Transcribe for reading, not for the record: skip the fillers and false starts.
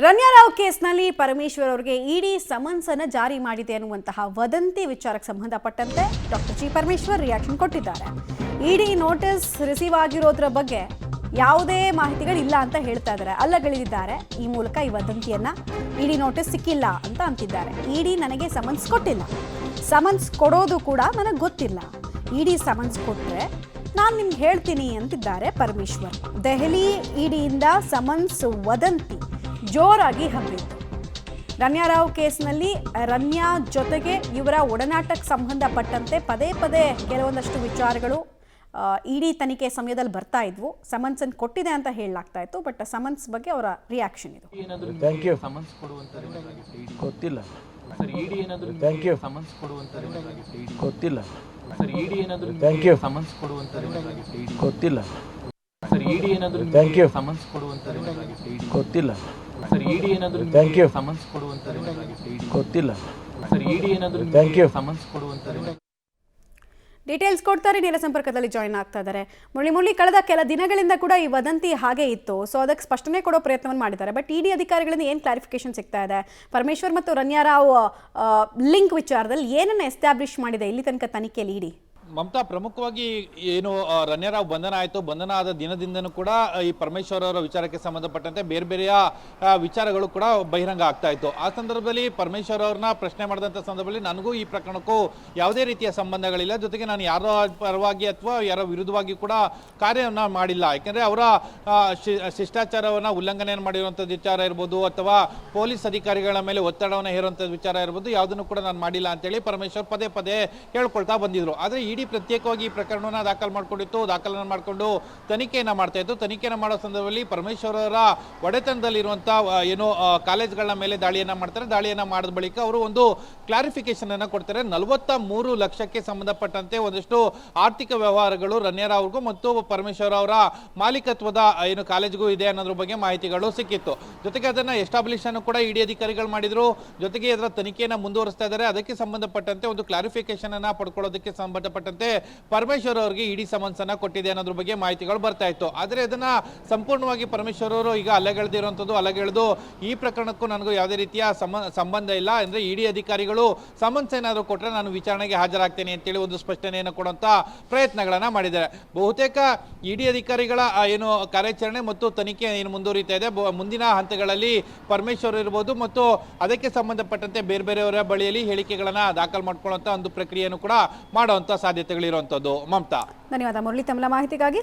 ರಮ್ಯಾ ರಾವ್ ಕೇಸ್ನಲ್ಲಿ ಪರಮೇಶ್ವರ್ ಅವರಿಗೆ ಇಡಿ ಸಮನ್ಸ್ ಅನ್ನು ಜಾರಿ ಮಾಡಿದೆ ಅನ್ನುವಂತಹ ವದಂತಿ ವಿಚಾರಕ್ಕೆ ಸಂಬಂಧಪಟ್ಟಂತೆ ಡಾಕ್ಟರ್ ಜಿ ಪರಮೇಶ್ವರ್ ರಿಯಾಕ್ಷನ್ ಕೊಟ್ಟಿದ್ದಾರೆ. ಇಡಿ ನೋಟಿಸ್ ರಿಸೀವ್ ಆಗಿರೋದ್ರ ಬಗ್ಗೆ ಯಾವುದೇ ಮಾಹಿತಿಗಳಿಲ್ಲ ಅಂತ ಹೇಳ್ತಾ ಇದ್ದಾರೆ, ಅಲ್ಲಗಳಿದ್ದಾರೆ. ಈ ಮೂಲಕ ಈ ವದಂತಿಯನ್ನ ಇಡಿ ನೋಟಿಸ್ ಸಿಕ್ಕಿಲ್ಲ ಅಂತ ಅಂತಿದ್ದಾರೆ. ಇಡಿ ನನಗೆ ಸಮನ್ಸ್ ಕೊಟ್ಟಿಲ್ಲ, ಸಮನ್ಸ್ ಕೊಡೋದು ಕೂಡ ನನಗೆ ಗೊತ್ತಿಲ್ಲ. ಇಡಿ ಸಮನ್ಸ್ ಕೊಟ್ಟರೆ ನಾನು ನಿಮ್ಗೆ ಹೇಳ್ತೀನಿ ಅಂತಿದ್ದಾರೆ ಪರಮೇಶ್ವರ್. ದೆಹಲಿ ಇಡಿಯಿಂದ ಸಮನ್ಸ್ ವದಂತಿ ಜೋರಾಗಿ ಹಬ್ಬಿತ್ತು. ರಮ್ಯಾ ರಾವ್ ಕೇಸ್ನಲ್ಲಿ ರಮ್ಯಾ ಜೊತೆಗೆ ಇವರ ಒಡನಾಟಕ್ಕೆ ಸಂಬಂಧಪಟ್ಟಂತೆ ಪದೇ ಪದೇ ಕೆಲವೊಂದಷ್ಟು ವಿಚಾರಗಳು ಇಡಿ ತನಿಖೆ ಸಮಯದಲ್ಲಿ ಬರ್ತಾ ಇದ್ವು. ಸಮನ್ಸ್ ಅನ್ನು ಕೊಟ್ಟಿದೆ ಅಂತ ಹೇಳಲಾಗ್ತಾ ಇತ್ತು. ಬಟ್ ಸಮನ್ಸ್ ಬಗ್ಗೆ ಅವರ ರಿಯಾಕ್ಷನ್ ಇದು. ಗೊತ್ತಿಲ್ಲ ಸರ್. ಇಡಿ ಏನಾದರೂ ಸಮನ್ಸ್ ಕೊಡುವಂತ ಗೊತ್ತಿಲ್ಲ ಸರ್. ಇಡಿ ಏನಾದರೂ ಸಮನ್ಸ್ ಕೊಡುವಂತ ಗೊತ್ತಿಲ್ಲ ಸರ್. ಇಡಿ ಏನಾದರೂ ಸಮನ್ಸ್ ಕೊಡುವಂತ ಗೊತ್ತಿಲ್ಲ ಸರ್. ಇಡಿ ಏನಾದರೂ ಸಮನ್ಸ್ ಕೊಡುವಂತ ಗೊತ್ತಿಲ್ಲ ಸರ್. ಇಡಿ ಏನಾದರೂ ಸಮನ್ಸ್ ಕೊಡುವಂತ ಡೀಟೇಲ್ಸ್ ಕೊಡ್ತಾರೆ. ನೇರ ಸಂಪರ್ಕದಲ್ಲಿ ಜಾಯಿನ್ ಆಗ್ತಾ ಇದ್ದಾರೆ ಮುರಳಿ. ಕಳೆದ ಕೆಲ ದಿನಗಳಿಂದ ಕೂಡ ಈ ವದಂತಿ ಹಾಗೆ ಇತ್ತು. ಸೊ ಅದಕ್ಕೆ ಸ್ಪಷ್ಟನೆ ಕೊಡೋ ಪ್ರಯತ್ನವನ್ನು ಮಾಡಿದ್ದಾರೆ. ಬಟ್ ಇಡಿ ಅಧಿಕಾರಿಗಳಿಂದ ಏನು ಕ್ಲಾರಿಫಿಕೇಶನ್ ಸಿಗ್ತಾ ಇದೆ? ಪರಮೇಶ್ವರ್ ಮತ್ತು ರಮ್ಯಾ ರಾವ್ ಲಿಂಕ್ ವಿಚಾರದಲ್ಲಿ ಏನನ್ನು ಎಸ್ಟಾಬ್ಲಿಷ್ ಮಾಡಿದೆ ಇಲ್ಲಿ ತನಕ ತನಿಖೆಯಲ್ಲಿ ಇಡಿ? ಮಮತಾ, ಪ್ರಮುಖವಾಗಿ ಏನು ರಮ್ಯಾ ರಾವ್ ಬಂಧನ ಆಯಿತು, ಬಂಧನ ಆದ ದಿನದಿಂದನೂ ಕೂಡ ಈ ಪರಮೇಶ್ವರ್ ಅವರ ವಿಚಾರಕ್ಕೆ ಸಂಬಂಧಪಟ್ಟಂತೆ ಬೇರೆ ಬೇರೆಯ ವಿಚಾರಗಳು ಕೂಡ ಬಹಿರಂಗ ಆಗ್ತಾ ಇತ್ತು. ಆ ಸಂದರ್ಭದಲ್ಲಿ ಪರಮೇಶ್ವರ್ ಅವ್ರನ್ನ ಪ್ರಶ್ನೆ ಮಾಡಿದಂಥ ಸಂದರ್ಭದಲ್ಲಿ ನನಗೂ ಈ ಪ್ರಕರಣಕ್ಕೂ ಯಾವುದೇ ರೀತಿಯ ಸಂಬಂಧಗಳಿಲ್ಲ, ಜೊತೆಗೆ ನಾನು ಯಾರೋ ಪರವಾಗಿ ಅಥವಾ ಯಾರೋ ವಿರುದ್ಧವಾಗಿ ಕೂಡ ಕಾರ್ಯವನ್ನು ಮಾಡಿಲ್ಲ. ಯಾಕೆಂದರೆ ಅವರ ಶಿಷ್ಟಾಚಾರವನ್ನು ಉಲ್ಲಂಘನೆಯನ್ನು ಮಾಡಿರುವಂಥದ್ದು ವಿಚಾರ ಇರ್ಬೋದು, ಅಥವಾ ಪೊಲೀಸ್ ಅಧಿಕಾರಿಗಳ ಮೇಲೆ ಒತ್ತಡವನ್ನು ಹೇರುವಂಥದ್ದು ವಿಚಾರ ಇರ್ಬೋದು, ಯಾವುದನ್ನು ಕೂಡ ನಾನು ಮಾಡಿಲ್ಲ ಅಂತೇಳಿ ಪರಮೇಶ್ವರ್ ಪದೇ ಪದೇ ಹೇಳ್ಕೊಳ್ತಾ ಬಂದಿದ್ರು. ಆದರೆ ಇಡಿ ಪ್ರತ್ಯೇಕವಾಗಿ ಈ ಪ್ರಕರಣವನ್ನು ದಾಖಲನ್ನು ಮಾಡಿಕೊಂಡು ತನಿಖೆಯನ್ನು ಮಾಡ್ತಾ ಇತ್ತು. ತನಿಖೆಯನ್ನು ಮಾಡೋ ಸಂದರ್ಭದಲ್ಲಿ ಪರಮೇಶ್ವರ್ ಅವರ ಒಡೆತನದಲ್ಲಿರುವಂಥ ಏನು ಕಾಲೇಜ್ಗಳ ಮೇಲೆ ದಾಳಿಯನ್ನು ಮಾಡ್ತಾರೆ. ದಾಳಿಯನ್ನು ಮಾಡಿದ ಬಳಿಕ ಅವರು ಒಂದು ಕ್ಲಾರಿಫಿಕೇಶನ್ ಅನ್ನು ಕೊಡ್ತಾರೆ. 43 ಲಕ್ಷಕ್ಕೆ ಸಂಬಂಧಪಟ್ಟಂತೆ ಒಂದಷ್ಟು ಆರ್ಥಿಕ ವ್ಯವಹಾರಗಳು ರಮ್ಯಾ ರಾವ್ಗೂ ಮತ್ತು ಪರಮೇಶ್ವರ್ ಅವರ ಮಾಲೀಕತ್ವದ ಏನು ಕಾಲೇಜ್ಗೂ ಇದೆ ಅನ್ನೋದ್ರ ಬಗ್ಗೆ ಮಾಹಿತಿಗಳು ಸಿಕ್ಕಿತ್ತು. ಜೊತೆಗೆ ಅದನ್ನು ಎಸ್ಟಾಬ್ಲಿಷ್ ಅನ್ನು ಕೂಡ ಇಡಿ ಅಧಿಕಾರಿಗಳು ಮಾಡಿದ್ರು. ಜೊತೆಗೆ ಅದರ ತನಿಖೆಯನ್ನು ಮುಂದುವರಿಸ್ತಾ ಇದ್ದಾರೆ. ಅದಕ್ಕೆ ಸಂಬಂಧಪಟ್ಟಂತೆ ಒಂದು ಕ್ಲಾರಿಫಿಕೇಶನ್ ಅನ್ನು ಪಡ್ಕೊಳ್ಳೋದಕ್ಕೆ ಸಂಬಂಧಪಟ್ಟಂತೆ ಪರಮೇಶ್ವರ್ ಅವರಿಗೆ ಇಡಿ ಸಮನ್ಸ್ ಅನ್ನ ಕೊಟ್ಟಿದೆ ಅನ್ನೋದ್ರ ಬಗ್ಗೆ ಮಾಹಿತಿಗಳು ಬರ್ತಾ ಇತ್ತು. ಆದರೆ ಅದನ್ನ ಸಂಪೂರ್ಣವಾಗಿ ಪರಮೇಶ್ವರ್ ಅವರು ಈಗ ಅಲ್ಲಗೆಳೆದಿರುವಂಥದ್ದು, ಅಲ್ಲಗೆಳೆದು ಈ ಪ್ರಕರಣಕ್ಕೂ ನನಗೂ ಯಾವುದೇ ರೀತಿಯ ಸಂಬಂಧ ಇಲ್ಲ, ಅಂದ್ರೆ ಇಡಿ ಅಧಿಕಾರಿಗಳು ಸಮನ್ಸ್ ಏನಾದರೂ ಕೊಟ್ಟರೆ ನಾನು ವಿಚಾರಣೆಗೆ ಹಾಜರಾಗ್ತೇನೆ ಅಂತೇಳಿ ಒಂದು ಸ್ಪಷ್ಟನೆಯನ್ನು ಕೊಡುವಂತ ಪ್ರಯತ್ನಗಳನ್ನ ಮಾಡಿದ್ದಾರೆ. ಬಹುತೇಕ ಇಡಿ ಅಧಿಕಾರಿಗಳ ಏನು ಕಾರ್ಯಾಚರಣೆ ಮತ್ತು ತನಿಖೆ ಏನು ಮುಂದುವರಿತಾ ಇದೆ, ಮುಂದಿನ ಹಂತಗಳಲ್ಲಿ ಪರಮೇಶ್ವರ್ ಇರಬಹುದು ಮತ್ತು ಅದಕ್ಕೆ ಸಂಬಂಧಪಟ್ಟಂತೆ ಬೇರೆ ಬೇರೆಯವರ ಬಳಿಯಲ್ಲಿ ಹೇಳಿಕೆಗಳನ್ನ ದಾಖಲು ಮಾಡ್ಕೊಳ್ಳುವಂತ ಒಂದು ಪ್ರಕ್ರಿಯೆಯನ್ನು ಕೂಡ ಮಾಡುವಂತ ಸಾಧ್ಯತೆಗಳಿರುವಂತದ್ದು. ಮಮತಾ, ಧನ್ಯವಾದ ಮುರಳಿ ತಮ್ಮ ಮಾಹಿತಿಗಾಗಿ.